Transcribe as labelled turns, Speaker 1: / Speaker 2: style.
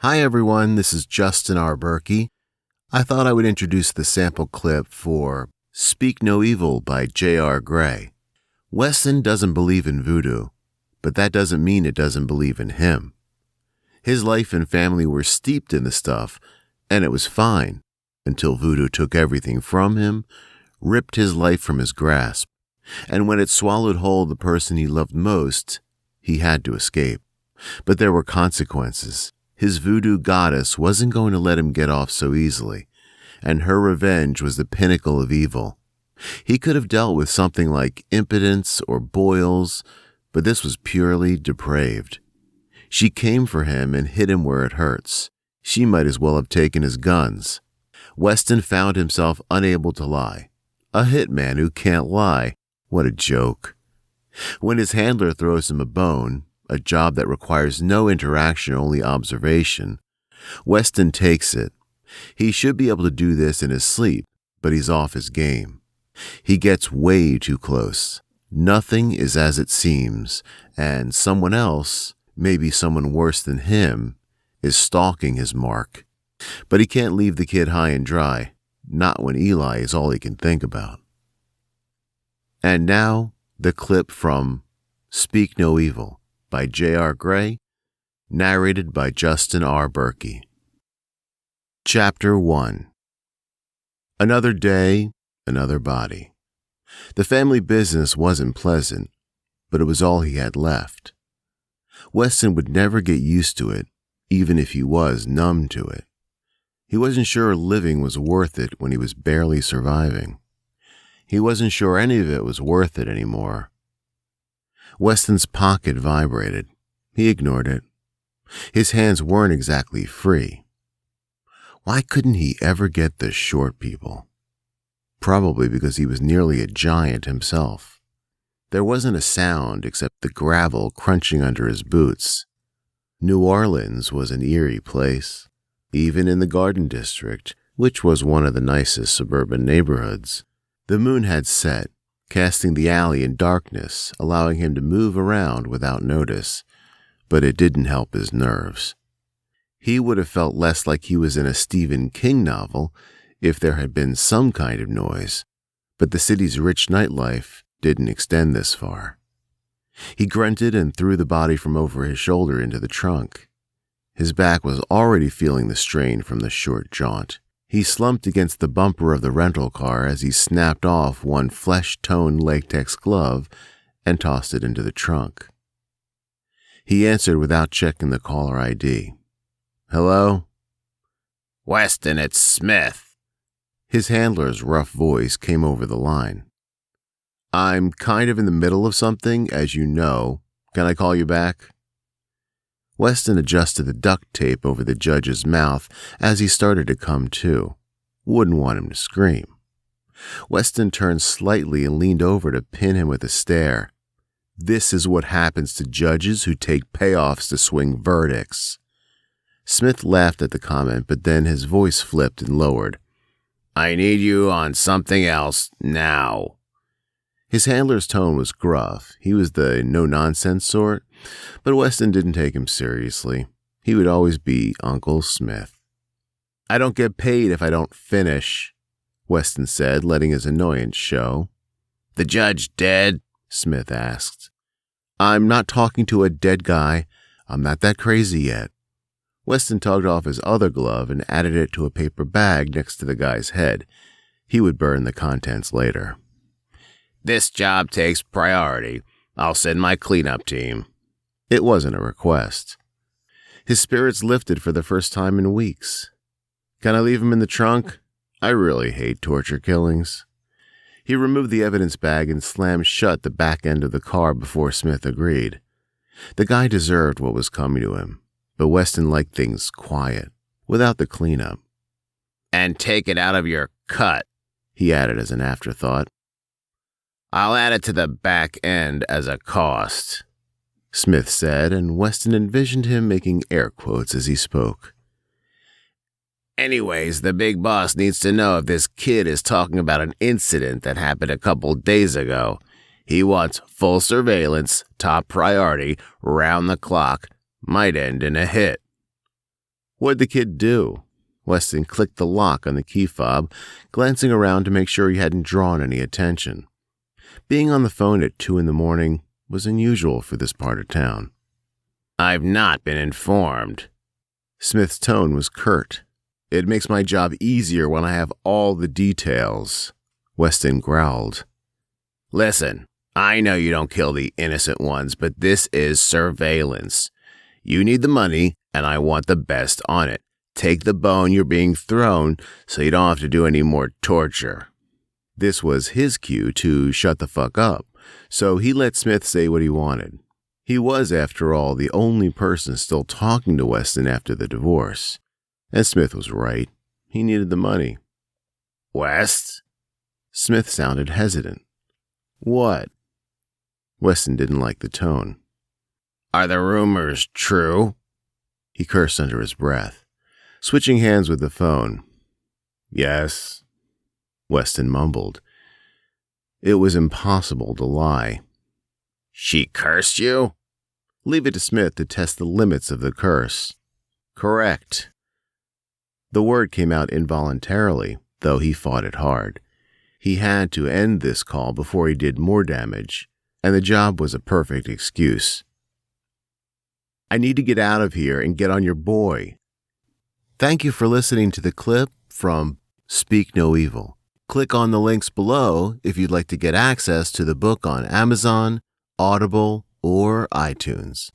Speaker 1: Hi everyone, this is Justin R Berkey. I thought I would introduce the sample clip for Speak No Evil by J.R. Gray. Weston doesn't believe in voodoo, but that doesn't mean it doesn't believe in him. His life and family were steeped in the stuff, and it was fine until voodoo took everything from him, ripped his life from his grasp, and when it swallowed whole the person he loved most, he had to escape. But there were consequences. His voodoo goddess wasn't going to let him get off so easily, and her revenge was the pinnacle of evil. He could have dealt with something like impotence or boils, but this was purely depraved. She came for him and hit him where it hurts. She might as well have taken his guns. Weston found himself unable to lie. A hitman who can't lie. What a joke. When his handler throws him a bone, a job that requires no interaction, only observation, Weston takes it. He should be able to do this in his sleep, but he's off his game. He gets way too close. Nothing is as it seems, and someone else, maybe someone worse than him, is stalking his mark. But he can't leave the kid high and dry, not when Eli is all he can think about. And now, the clip from Speak No Evil by J.R. Gray, narrated by Justin R Berkey. Chapter 1. Another day, another body. The family business wasn't pleasant, but it was all he had left. Weston would never get used to it, even if he was numb to it. He wasn't sure living was worth it when he was barely surviving. He wasn't sure any of it was worth it anymore. Weston's pocket vibrated. He ignored it. His hands weren't exactly free. Why couldn't he ever get the short people? Probably because he was nearly a giant himself. There wasn't a sound except the gravel crunching under his boots. New Orleans was an eerie place, even in the Garden District, which was one of the nicest suburban neighborhoods. The moon had set, casting the alley in darkness, allowing him to move around without notice, but it didn't help his nerves. He would have felt less like he was in a Stephen King novel if there had been some kind of noise, but the city's rich nightlife didn't extend this far. He grunted and threw the body from over his shoulder into the trunk. His back was already feeling the strain from the short jaunt. He slumped against the bumper of the rental car as he snapped off one flesh-toned latex glove and tossed it into the trunk. He answered without checking the caller ID. "Hello?"
Speaker 2: "Weston, it's Smith."
Speaker 1: His handler's rough voice came over the line. "I'm kind of in the middle of something, as you know. Can I call you back?" Weston adjusted the duct tape over the judge's mouth as he started to come to. Wouldn't want him to scream. Weston turned slightly and leaned over to pin him with a stare. This is what happens to judges who take payoffs to swing verdicts. Smith laughed at the comment, but then his voice flipped and lowered.
Speaker 2: "I need you on something else now."
Speaker 1: His handler's tone was gruff. He was the no-nonsense sort, but Weston didn't take him seriously. He would always be Uncle Smith. "I don't get paid if I don't finish," Weston said, letting his annoyance show.
Speaker 2: "The judge dead?"
Speaker 1: Smith asked. "I'm not talking to a dead guy. I'm not that crazy yet." Weston tugged off his other glove and added it to a paper bag next to the guy's head. He would burn the contents later.
Speaker 2: "This job takes priority. I'll send my cleanup team."
Speaker 1: It wasn't a request. His spirits lifted for the first time in weeks. "Can I leave him in the trunk? I really hate torture killings." He removed the evidence bag and slammed shut the back end of the car before Smith agreed. The guy deserved what was coming to him, but Weston liked things quiet, without the cleanup.
Speaker 2: "And take it out of your cut,"
Speaker 1: he added as an afterthought.
Speaker 2: "I'll add it to the back end as a cost,"
Speaker 1: Smith said, and Weston envisioned him making air quotes as he spoke.
Speaker 2: "Anyways, the big boss needs to know if this kid is talking about an incident that happened a couple days ago. He wants full surveillance, top priority, round the clock, might end in a hit."
Speaker 1: What'd the kid do? Weston clicked the lock on the key fob, glancing around to make sure he hadn't drawn any attention. Being on the phone at 2 a.m. was unusual for this part of town.
Speaker 2: I've not been informed.
Speaker 1: Smith's tone was curt. It makes my job easier when I have all the details, Weston growled.
Speaker 2: Listen, I know you don't kill the innocent ones, but this is surveillance. You need the money, and I want the best on it. Take the bone you're being thrown so you don't have to do any more torture.
Speaker 1: This was his cue to shut the fuck up, so he let Smith say what he wanted. He was, after all, the only person still talking to Weston after the divorce. And Smith was right. He needed the money.
Speaker 2: West?
Speaker 1: Smith sounded hesitant. What? Weston didn't like the tone.
Speaker 2: Are the rumors true?
Speaker 1: He cursed under his breath, switching hands with the phone. Yes, Weston mumbled. It was impossible to lie.
Speaker 2: She cursed you?
Speaker 1: Leave it to Smith to test the limits of the curse. Correct. The word came out involuntarily, though he fought it hard. He had to end this call before he did more damage, and the job was a perfect excuse. I need to get out of here and get on your boy. Thank you for listening to the clip from Speak No Evil. Click on the links below if you'd like to get access to the book on Amazon, Audible, or iTunes.